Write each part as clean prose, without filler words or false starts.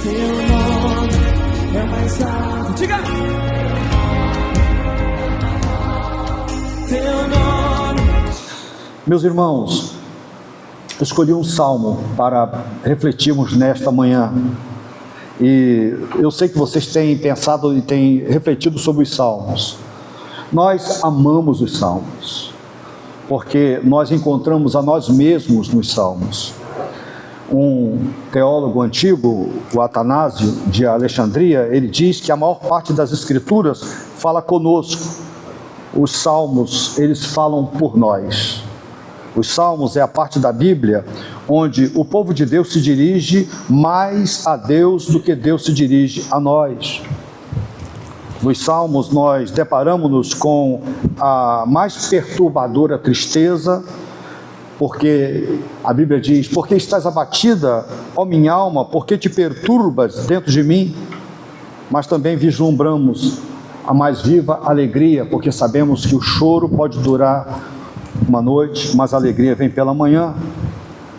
Teu nome é mais alto. Diga! Teu nome. Meus irmãos, eu escolhi um salmo para refletirmos nesta manhã. E eu sei que vocês têm pensado e têm refletido sobre os salmos. Nós amamos os salmos, porque nós encontramos a nós mesmos nos salmos. Um teólogo antigo, o Atanásio de Alexandria, ele diz que a maior parte das escrituras fala conosco. Os salmos, eles falam por nós. Os salmos é a parte da Bíblia onde o povo de Deus se dirige mais a Deus do que Deus se dirige a nós. Nos salmos nós deparamos-nos com a mais perturbadora tristeza, porque a Bíblia diz: por que estás abatida, ó minha alma, por que te perturbas dentro de mim? Mas também vislumbramos a mais viva alegria, porque sabemos que o choro pode durar uma noite, mas a alegria vem pela manhã.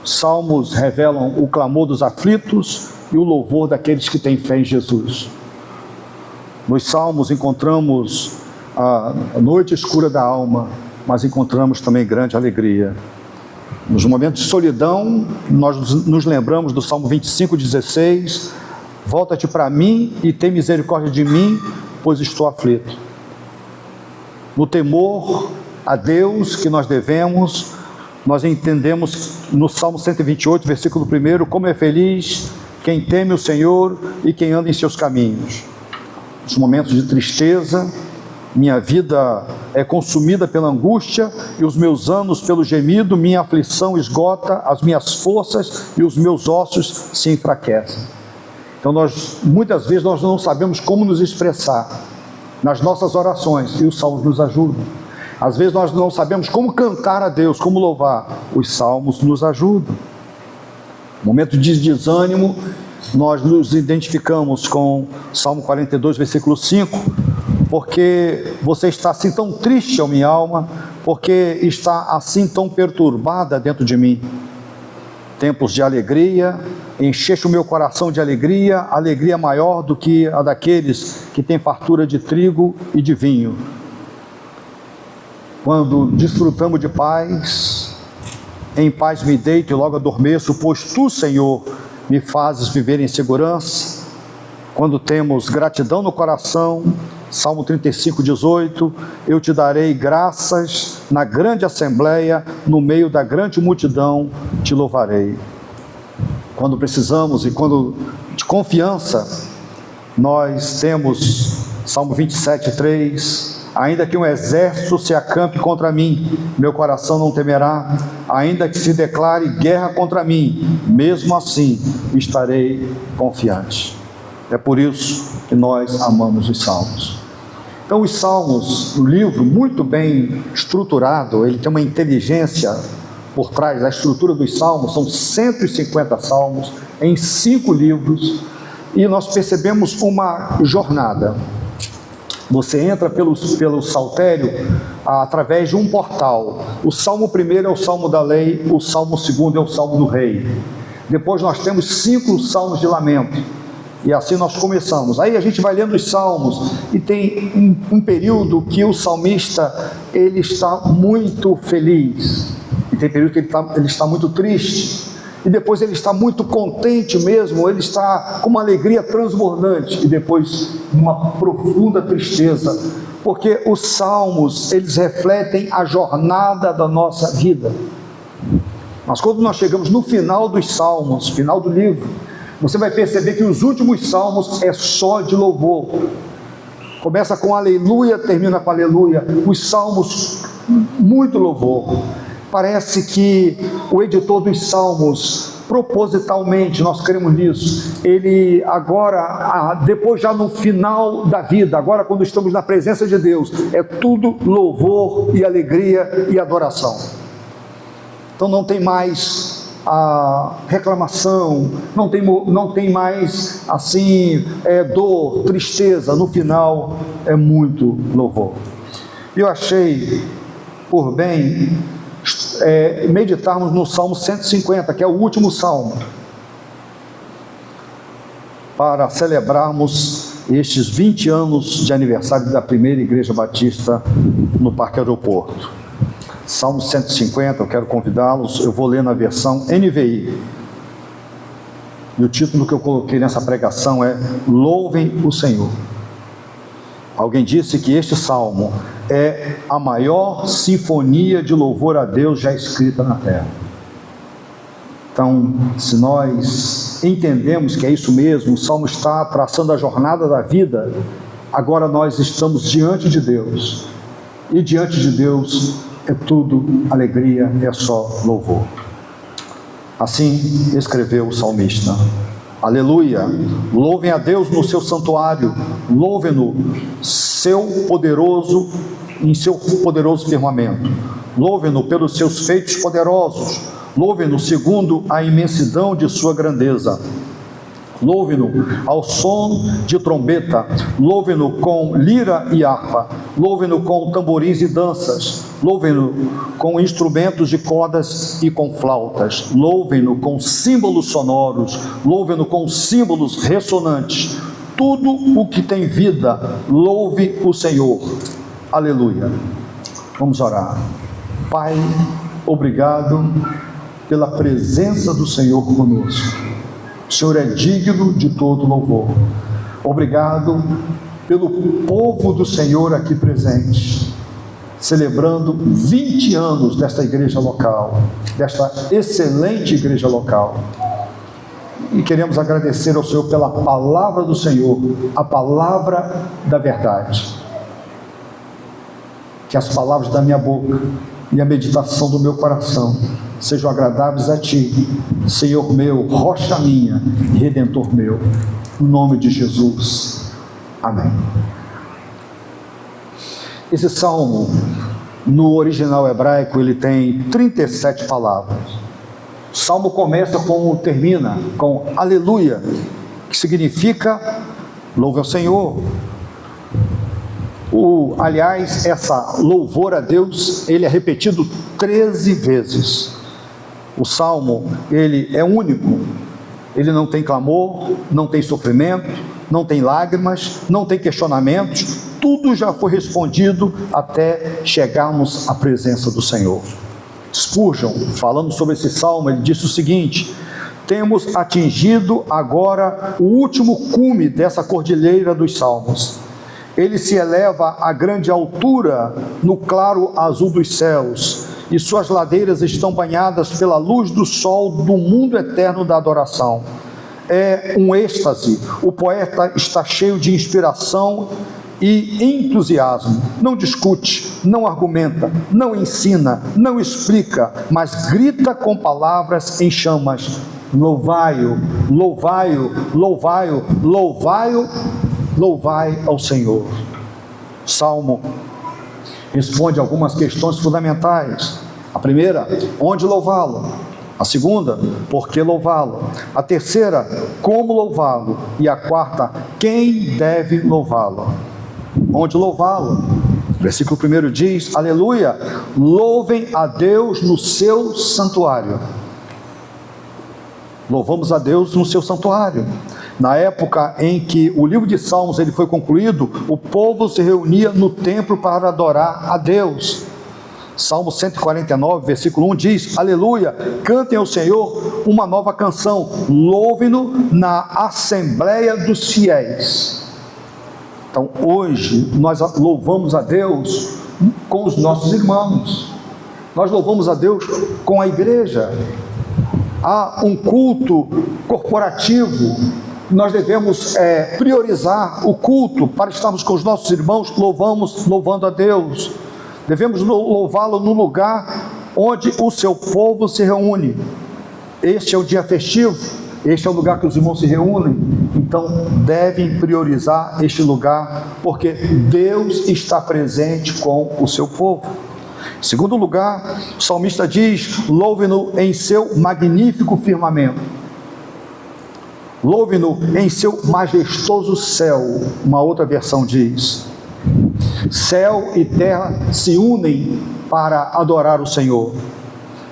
Salmos revelam o clamor dos aflitos e o louvor daqueles que têm fé em Jesus. Nos salmos encontramos a noite escura da alma, mas encontramos também grande alegria. Nos momentos de solidão, nós nos lembramos do Salmo 25:16, volta-te para mim e tem misericórdia de mim, pois estou aflito. No temor a Deus que nós devemos, nós entendemos no Salmo 128, versículo 1, como é feliz quem teme o Senhor e quem anda em seus caminhos. Nos momentos de tristeza, minha vida é consumida pela angústia e os meus anos pelo gemido, minha aflição esgota as minhas forças e os meus ossos se enfraquecem. Então muitas vezes nós não sabemos como nos expressar nas nossas orações e os salmos nos ajudam. Às vezes nós não sabemos como cantar a Deus, como louvar, os salmos nos ajudam. No momento de desânimo, nós nos identificamos com Salmo 42, versículo 5, porque você está assim tão triste, ó minha alma, porque está assim tão perturbada dentro de mim. Tempos de alegria, encheste o meu coração de alegria, alegria maior do que a daqueles que têm fartura de trigo e de vinho. Quando desfrutamos de paz, em paz me deito e logo adormeço, pois tu, Senhor, me fazes viver em segurança. Quando temos gratidão no coração, Salmo 35:18, eu te darei graças na grande assembleia, no meio da grande multidão te louvarei. Quando precisamos e quando de confiança, nós temos Salmo 27:3, ainda que um exército se acampe contra mim, meu coração não temerá, ainda que se declare guerra contra mim, mesmo assim estarei confiante. É por isso que nós amamos os salmos. Então os salmos, o livro muito bem estruturado, ele tem uma inteligência por trás da estrutura dos salmos, são 150 salmos em 5 livros, e nós percebemos uma jornada. Você entra pelo saltério através de um portal. O Salmo 1 é o Salmo da Lei, o Salmo 2 é o Salmo do Rei. Depois nós temos 5 salmos de lamento. E assim nós começamos. Aí a gente vai lendo os salmos e tem um período que o salmista ele está muito feliz. E tem período que ele está muito triste. E depois ele está muito contente mesmo, ele está com uma alegria transbordante. E depois uma profunda tristeza. Porque os salmos, eles refletem a jornada da nossa vida. Mas quando nós chegamos no final dos salmos, final do livro, você vai perceber que os últimos salmos é só de louvor. Começa com aleluia, termina com aleluia. Os salmos, muito louvor. Parece que o editor dos salmos, propositalmente, nós cremos nisso, ele agora, depois já no final da vida, agora quando estamos na presença de Deus, é tudo louvor e alegria e adoração. Então não tem mais a reclamação, não tem mais assim dor, tristeza. No final é muito louvor. Eu achei por bem meditarmos no Salmo 150, que é o último salmo. para celebrarmos estes 20 anos de aniversário da primeira Igreja Batista no Parque Aeroporto. Salmo 150, eu quero convidá-los, eu vou ler na versão NVI. E o título que eu coloquei nessa pregação é Louvem o Senhor. Alguém disse que este salmo é a maior sinfonia de louvor a Deus já escrita na terra. Então, se nós entendemos que é isso mesmo, o salmo está traçando a jornada da vida, agora nós estamos diante de Deus. E diante de Deus é tudo alegria, é só louvor. Assim escreveu o salmista. Aleluia! Louvem a Deus no seu santuário, louvem-no em seu poderoso firmamento, louvem-no pelos seus feitos poderosos, louvem-no segundo a imensidão de sua grandeza, louvem-no ao som de trombeta, louvem-no com lira e harpa, louvem-no com tamborins e danças, louvem-no com instrumentos de cordas e com flautas, louvem-no com símbolos sonoros, louvem-no com símbolos ressonantes. Tudo o que tem vida, louve o Senhor. Aleluia. Vamos orar. Pai, obrigado pela presença do Senhor conosco. O Senhor é digno de todo louvor. Obrigado pelo povo do Senhor aqui presente, celebrando 20 anos desta igreja local, desta excelente igreja local. E queremos agradecer ao Senhor pela palavra do Senhor, a palavra da verdade. Que as palavras da minha boca e a meditação do meu coração sejam agradáveis a Ti, Senhor meu, rocha minha, Redentor meu, no nome de Jesus. Amém. Esse salmo, no original hebraico, ele tem 37 palavras. O salmo começa termina com aleluia, que significa louve ao Senhor. Aliás, essa louvor a Deus, ele é repetido 13 vezes. O salmo, ele é único, ele não tem clamor, não tem sofrimento, não tem lágrimas, não tem questionamentos, tudo já foi respondido até chegarmos à presença do Senhor. Spurgeon, falando sobre esse salmo, ele disse o seguinte: temos atingido agora o último cume dessa cordilheira dos salmos. Ele se eleva a grande altura no claro azul dos céus, e suas ladeiras estão banhadas pela luz do sol do mundo eterno da adoração. É um êxtase, o poeta está cheio de inspiração e entusiasmo, não discute, não argumenta, não ensina, não explica, mas grita com palavras em chamas: louvai-o, louvai-o, louvai-o, louvai-o, louvai ao Senhor. O Salmo responde algumas questões fundamentais. A primeira, onde louvá-lo? A segunda, por que louvá-lo? A terceira, como louvá-lo? E a quarta, quem deve louvá-lo? Onde louvá-lo? Versículo 1 diz, aleluia, louvem a Deus no seu santuário. Louvamos a Deus no seu santuário. Na época em que o livro de Salmos ele foi concluído, o povo se reunia no templo para adorar a Deus. Salmo 149, versículo 1 diz, aleluia, cantem ao Senhor uma nova canção, louvem-no na assembleia dos fiéis. Então hoje nós louvamos a Deus com os nossos irmãos, nós louvamos a Deus com a igreja. Há um culto corporativo, nós devemos priorizar o culto para estarmos com os nossos irmãos, louvando a Deus. Devemos louvá-lo no lugar onde o seu povo se reúne. Este é o dia festivo, este é o lugar que os irmãos se reúnem, então devem priorizar este lugar, porque Deus está presente com o seu povo. Em segundo lugar, o salmista diz, louve-no em seu magnífico firmamento. Louve-no em seu majestoso céu, uma outra versão diz. Céu e terra se unem para adorar o Senhor.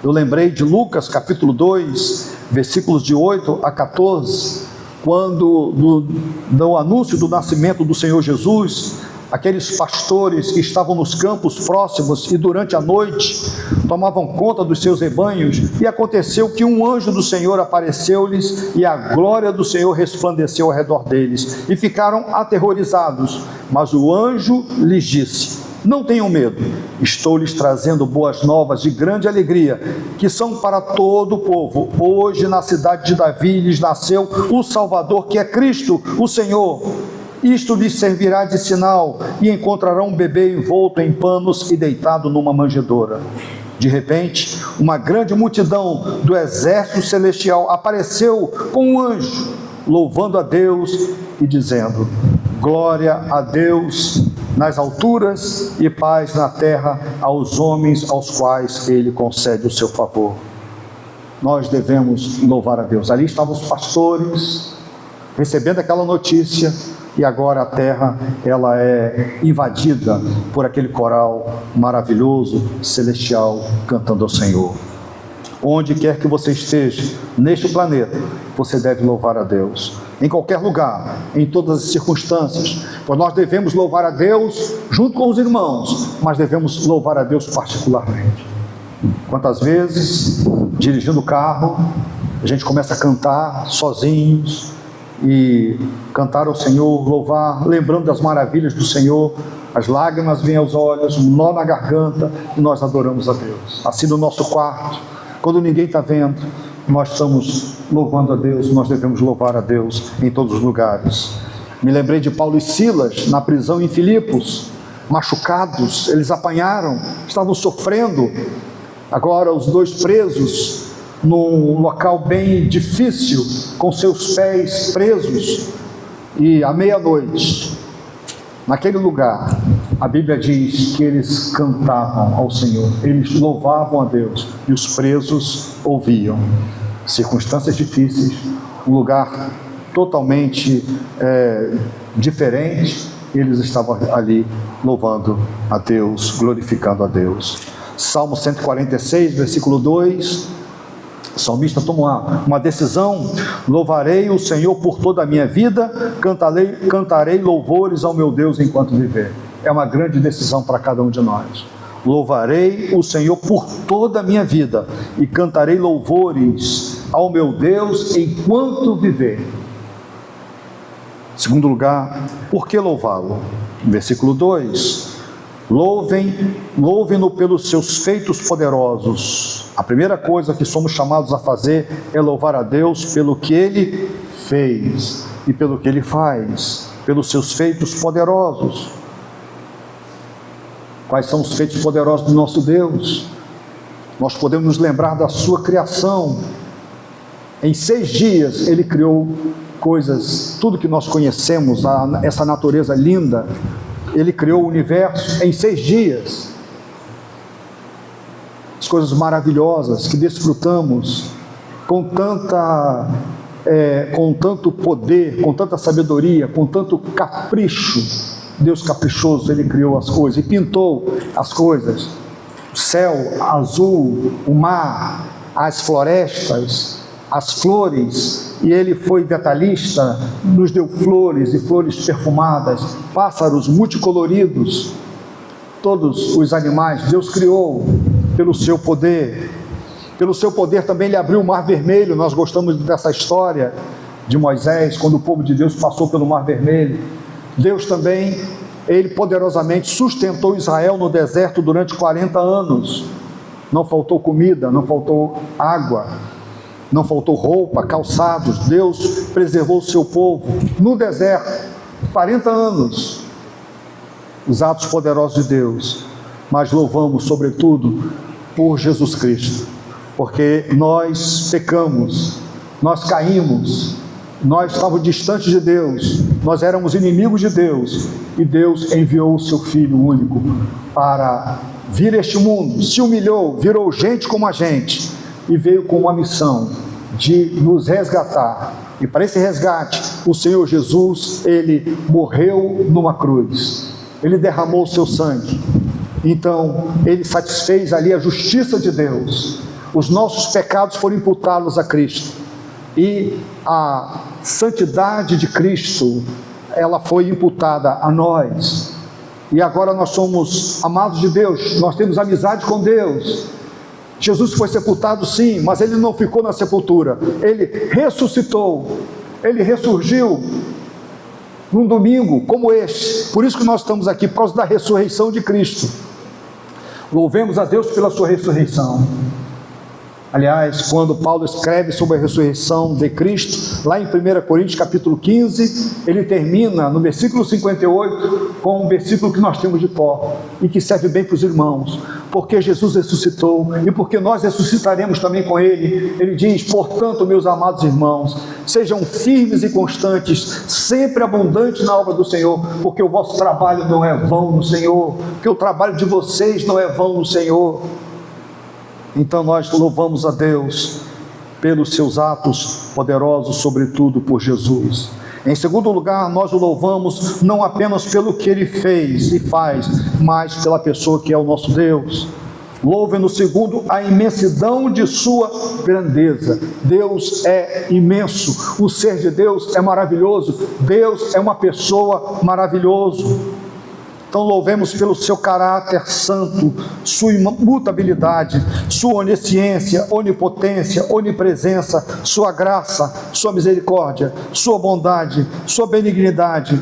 Eu lembrei de Lucas capítulo 2, versículos de 8 a 14, quando no anúncio do nascimento do Senhor Jesus, aqueles pastores que estavam nos campos próximos e durante a noite tomavam conta dos seus rebanhos, e aconteceu que um anjo do Senhor apareceu-lhes e a glória do Senhor resplandeceu ao redor deles e ficaram aterrorizados. Mas o anjo lhes disse: não tenham medo, estou lhes trazendo boas novas de grande alegria, que são para todo o povo. Hoje na cidade de Davi lhes nasceu o Salvador, que é Cristo, o Senhor. Isto lhes servirá de sinal, e encontrarão um bebê envolto em panos e deitado numa manjedoura. De repente, uma grande multidão do exército celestial apareceu com um anjo, louvando a Deus e dizendo: glória a Deus nas alturas e paz na terra aos homens aos quais Ele concede o seu favor. Nós devemos louvar a Deus. Ali estavam os pastores, recebendo aquela notícia, e agora a terra, ela é invadida por aquele coral maravilhoso, celestial, cantando ao Senhor. Onde quer que você esteja neste planeta, você deve louvar a Deus. Em qualquer lugar, em todas as circunstâncias, pois nós devemos louvar a Deus junto com os irmãos, mas devemos louvar a Deus particularmente. Quantas vezes, dirigindo o carro, a gente começa a cantar sozinhos, e cantar ao Senhor, louvar, lembrando das maravilhas do Senhor, as lágrimas vêm aos olhos, um nó na garganta, e nós adoramos a Deus. Assim no nosso quarto, quando ninguém está vendo, nós estamos louvando a Deus. Nós devemos louvar a Deus em todos os lugares. Me lembrei de Paulo e Silas na prisão em Filipos, machucados, eles apanharam, estavam sofrendo. Agora os dois presos num local bem difícil, com seus pés presos, e à meia-noite, naquele lugar, a Bíblia diz que eles cantavam ao Senhor, eles louvavam a Deus, e os presos ouviam. Circunstâncias difíceis, um lugar totalmente diferente, eles estavam ali louvando a Deus, glorificando a Deus. Salmo 146, versículo 2, o salmista toma uma decisão: louvarei o Senhor por toda a minha vida, cantarei louvores ao meu Deus enquanto viver. É uma grande decisão para cada um de nós. Louvarei o Senhor por toda a minha vida e cantarei louvores ao meu Deus enquanto viver. Segundo lugar, por que louvá-lo? Versículo 2: louvem-no pelos seus feitos poderosos. A primeira coisa que somos chamados a fazer é louvar a Deus pelo que Ele fez e pelo que Ele faz, pelos seus feitos poderosos. Quais são os feitos poderosos do nosso Deus? Nós podemos nos lembrar da sua criação. Em 6 dias Ele criou coisas, tudo que nós conhecemos, essa natureza linda. Ele criou o universo em 6 dias. As coisas maravilhosas que desfrutamos com tanto poder, com tanta sabedoria, com tanto capricho. Deus caprichoso, Ele criou as coisas e pintou as coisas. O céu azul, o mar, as florestas, as flores, e Ele foi detalhista, nos deu flores e flores perfumadas, pássaros multicoloridos, todos os animais. Deus criou pelo seu poder. Pelo seu poder também Ele abriu o Mar Vermelho. Nós gostamos dessa história de Moisés, quando o povo de Deus passou pelo Mar Vermelho. Deus também, Ele poderosamente sustentou Israel no deserto durante 40 anos. Não faltou comida, não faltou água, não faltou roupa, calçados. Deus preservou o seu povo no deserto, 40 anos. Os atos poderosos de Deus. Mas louvamos sobretudo por Jesus Cristo, porque nós pecamos, nós caímos, nós estávamos distantes de Deus, nós éramos inimigos de Deus, e Deus enviou o seu Filho único para vir a este mundo, se humilhou, virou gente como a gente, e veio com uma missão de nos resgatar. E para esse resgate, o Senhor Jesus, Ele morreu numa cruz, Ele derramou o seu sangue. Então, Ele satisfez ali a justiça de Deus. Os nossos pecados foram imputados a Cristo. e a santidade de Cristo, ela foi imputada a nós, e agora nós somos amados de Deus, nós temos amizade com Deus. Jesus foi sepultado sim, mas ele não ficou na sepultura, ele ressuscitou, ele ressurgiu num domingo como este. Por isso que nós estamos aqui, por causa da ressurreição de Cristo. Louvemos a Deus pela sua ressurreição. Aliás, quando Paulo escreve sobre a ressurreição de Cristo, lá em 1 Coríntios capítulo 15, ele termina no versículo 58 com um versículo que nós temos de cor e que serve bem para os irmãos. Porque Jesus ressuscitou e porque nós ressuscitaremos também com ele, ele diz: portanto, meus amados irmãos, sejam firmes e constantes, sempre abundantes na obra do Senhor, porque o vosso trabalho não é vão no Senhor, porque o trabalho de vocês não é vão no Senhor. Então nós louvamos a Deus pelos seus atos poderosos, sobretudo por Jesus. Em segundo lugar, nós o louvamos não apenas pelo que ele fez e faz, mas pela pessoa que é o nosso Deus. Louve no segundo a imensidão de sua grandeza. Deus é imenso, o ser de Deus é maravilhoso, Deus é uma pessoa maravilhosa. Então louvemos pelo seu caráter santo, sua imutabilidade, sua onisciência, onipotência, onipresença, sua graça, sua misericórdia, sua bondade, sua benignidade,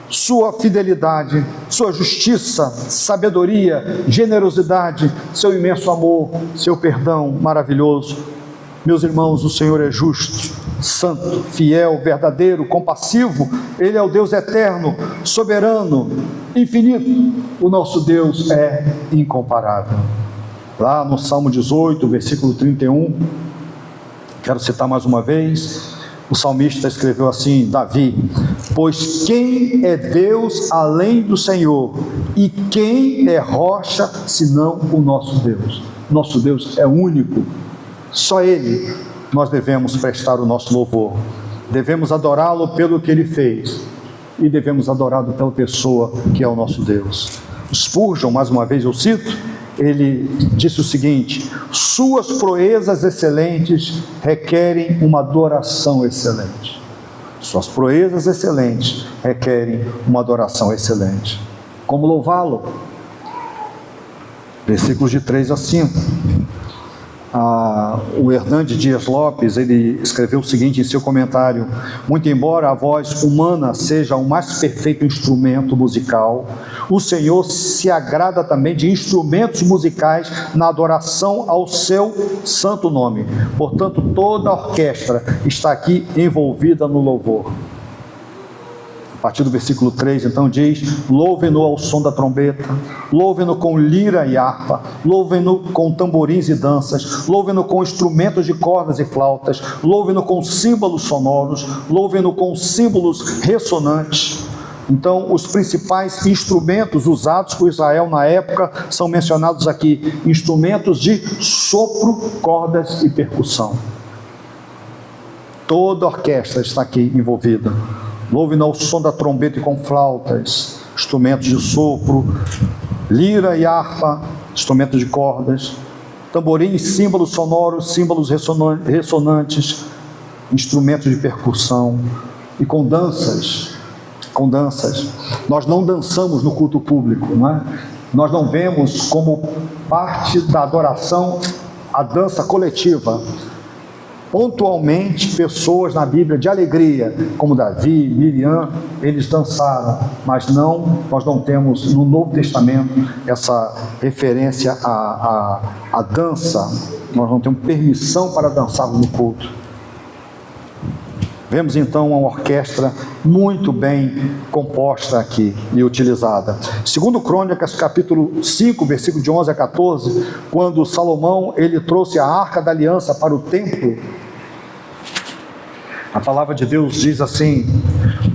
sua fidelidade, sua justiça, sabedoria, generosidade, seu imenso amor, seu perdão maravilhoso. Meus irmãos, o Senhor é justo, santo, fiel, verdadeiro, compassivo. Ele é o Deus eterno, soberano, infinito. O nosso Deus é incomparável. Lá no Salmo 18, versículo 31, quero citar mais uma vez, o salmista escreveu assim, Davi: pois quem é Deus além do Senhor, e quem é rocha senão o nosso Deus? Nosso Deus é único, só Ele nós devemos prestar o nosso louvor, devemos adorá-lo pelo que Ele fez, e devemos adorá-lo pela pessoa que é o nosso Deus. Spurgeon, mais uma vez eu cito, ele disse o seguinte: suas proezas excelentes requerem uma adoração excelente. Suas proezas excelentes requerem uma adoração excelente. Como louvá-lo? Versículos de 3 a 5. O Hernandes Dias Lopes, ele escreveu o seguinte em seu comentário: muito embora a voz humana seja o mais perfeito instrumento musical, o Senhor se agrada também de instrumentos musicais na adoração ao seu santo nome. Portanto, toda a orquestra está aqui envolvida no louvor. A partir do versículo 3, então diz: louvem-no ao som da trombeta, louvem-no com lira e harpa, louvem-no com tamborins e danças, louvem-no com instrumentos de cordas e flautas, louvem-no com símbolos sonoros, louvem-no com símbolos ressonantes. Então, os principais instrumentos usados por Israel na época são mencionados aqui: instrumentos de sopro, cordas e percussão. Toda a orquestra está aqui envolvida. Louve-no ao som da trombeta e com flautas, instrumentos de sopro, lira e harpa, instrumentos de cordas, tamborins, símbolos sonoros, símbolos ressonantes, instrumentos de percussão e com danças. Nós não dançamos no culto público, não é? Nós não vemos como parte da adoração a dança coletiva. Pontualmente, pessoas na Bíblia de alegria, como Davi, Miriam, eles dançaram, mas nós não temos no Novo Testamento essa referência à dança. Nós não temos permissão para dançarmos no culto. Vemos então uma orquestra muito bem composta aqui e utilizada. Segundo Crônicas, capítulo 5, versículo de 11 a 14, quando Salomão ele trouxe a Arca da Aliança para o templo, a palavra de Deus diz assim: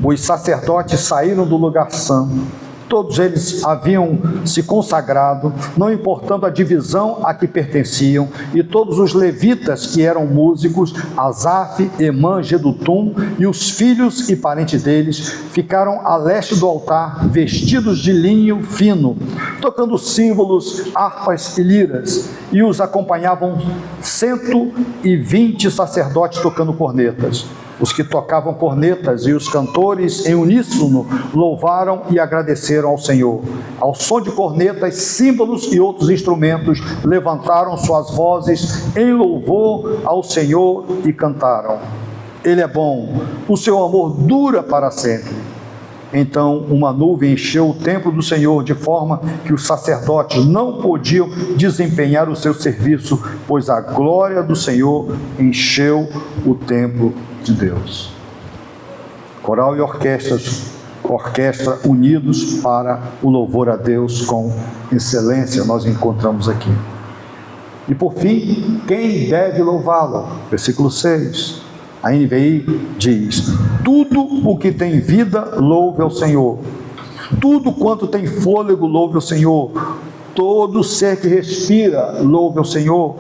os sacerdotes saíram do lugar santo Todos eles haviam se consagrado, não importando a divisão a que pertenciam, e todos os levitas que eram músicos, Asaf, Emã, Jedutum, e os filhos e parentes deles, ficaram a leste do altar, vestidos de linho fino, tocando símbolos, harpas e liras, e os acompanhavam 120 sacerdotes tocando cornetas. Os que tocavam cornetas e os cantores em uníssono louvaram e agradeceram ao Senhor. Ao som de cornetas, símbolos e outros instrumentos, levantaram suas vozes em louvor ao Senhor e cantaram: Ele é bom, o seu amor dura para sempre. Então uma nuvem encheu o templo do Senhor, de forma que os sacerdotes não podiam desempenhar o seu serviço, pois a glória do Senhor encheu o templo de Deus. Coral e orquestra unidos para o louvor a Deus com excelência, nós encontramos aqui. E por fim, quem deve louvá-lo? Versículo 6. A NVI diz: tudo o que tem vida, louve ao Senhor. Tudo quanto tem fôlego, louve ao Senhor. Todo ser que respira, louve ao Senhor.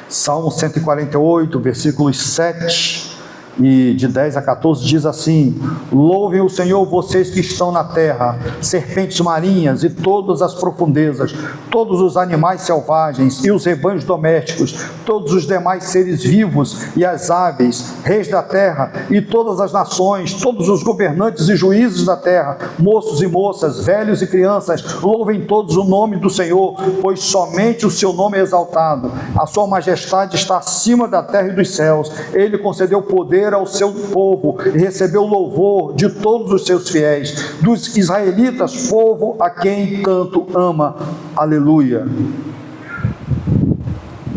Salmo 148, versículos 7 e de 10 a 14 diz assim: louvem o Senhor vocês que estão na terra, serpentes marinhas e todas as profundezas, todos os animais selvagens e os rebanhos domésticos, todos os demais seres vivos e as aves, reis da terra e todas as nações, todos os governantes e juízes da terra, moços e moças, velhos e crianças, louvem todos o nome do Senhor, pois somente o seu nome é exaltado. A sua majestade está acima da terra e dos céus. Ele concedeu poder ao seu povo e recebeu o louvor de todos os seus fiéis, dos israelitas, povo a quem tanto ama. Aleluia.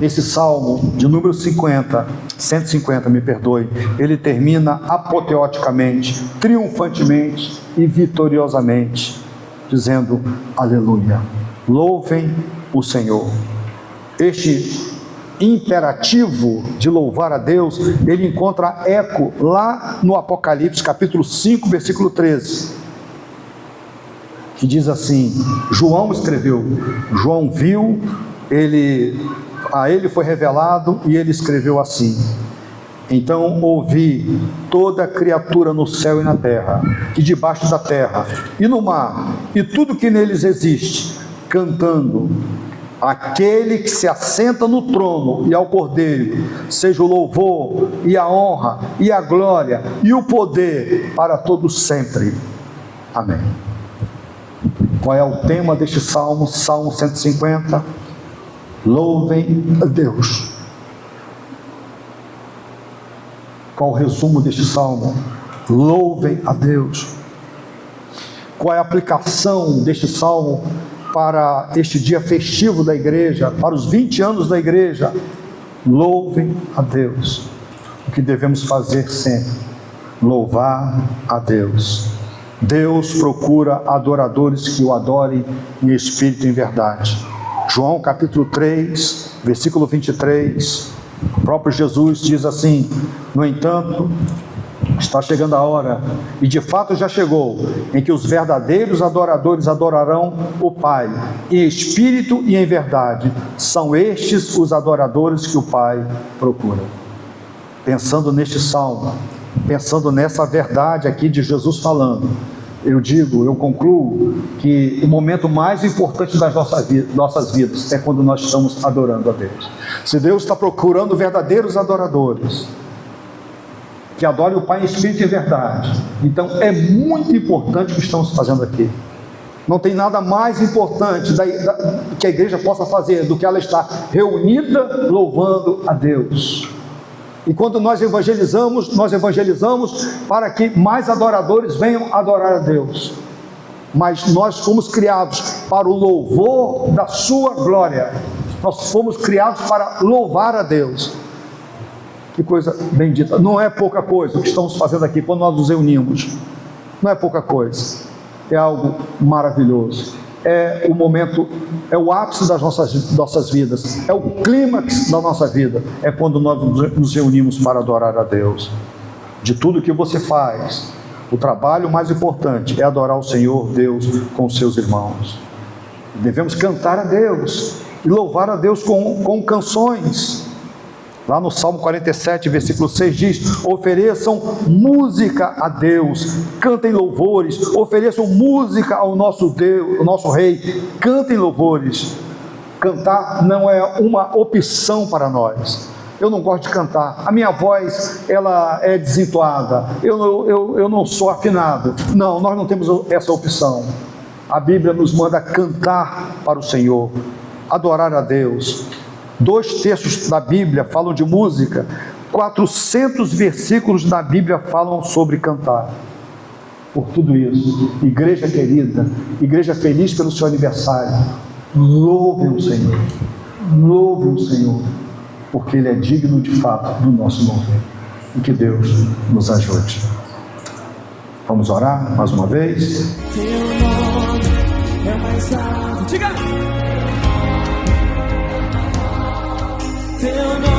Esse salmo de número 150, ele termina apoteoticamente, triunfantemente e vitoriosamente, dizendo: aleluia, louvem o Senhor. Este imperativo de louvar a Deus, ele encontra eco lá no Apocalipse, capítulo 5, versículo 13, que diz assim: João escreveu, João viu, a ele foi revelado, e ele escreveu assim: então ouvi toda criatura no céu e na terra, e debaixo da terra, e no mar, e tudo que neles existe, cantando: aquele que se assenta no trono e ao Cordeiro, seja o louvor e a honra e a glória e o poder para todos sempre. Amém. Qual é o tema deste salmo? Salmo 150. Louvem a Deus. Qual o resumo deste salmo? Louvem a Deus. Qual é a aplicação deste salmo para este dia festivo da igreja, para os 20 anos da igreja? Louvem a Deus. O que devemos fazer sempre? Louvar a Deus. Deus procura adoradores que o adorem em espírito e em verdade. João capítulo 3, versículo 23, o próprio Jesus diz assim: no entanto, está chegando a hora, e de fato já chegou, em que os verdadeiros adoradores adorarão o Pai, em espírito e em verdade. São estes os adoradores que o Pai procura. Pensando neste salmo, pensando nessa verdade aqui de Jesus falando, eu concluo que o momento mais importante das nossas vidas é quando nós estamos adorando a Deus. Se Deus está procurando verdadeiros adoradores, que adore o Pai em espírito e em verdade, então é muito importante o que estamos fazendo aqui. Não tem nada mais importante que a igreja possa fazer do que ela estar reunida louvando a Deus. E quando nós evangelizamos para que mais adoradores venham adorar a Deus. Mas nós fomos criados para o louvor da sua glória. Nós fomos criados para louvar a Deus. Que coisa bendita. Não é pouca coisa o que estamos fazendo aqui quando nós nos reunimos. Não é pouca coisa. É algo maravilhoso. É o momento, é o ápice das nossas vidas, é o clímax da nossa vida, é quando nós nos reunimos para adorar a Deus. De tudo que você faz, O trabalho mais importante é adorar o Senhor Deus com os seus irmãos. Devemos cantar a Deus e louvar a Deus com canções. Lá no Salmo 47, versículo 6 diz: ofereçam música a Deus, cantem louvores, ofereçam música ao nosso Deus, ao nosso Rei, cantem louvores. Cantar não é uma opção para nós. Eu não gosto de cantar, a minha voz ela é desentoada, eu não sou afinado. Não, nós não temos essa opção. A Bíblia nos manda cantar para o Senhor, adorar a Deus. 2 textos da Bíblia falam de música, 400 versículos da Bíblia falam sobre cantar. Por tudo isso, igreja querida, igreja feliz pelo seu aniversário, louve o Senhor, louve o Senhor, porque Ele é digno de fato do nosso louvor. E que Deus nos ajude. Vamos orar mais uma vez? Teu nome é mais alto. Diga! Teu nome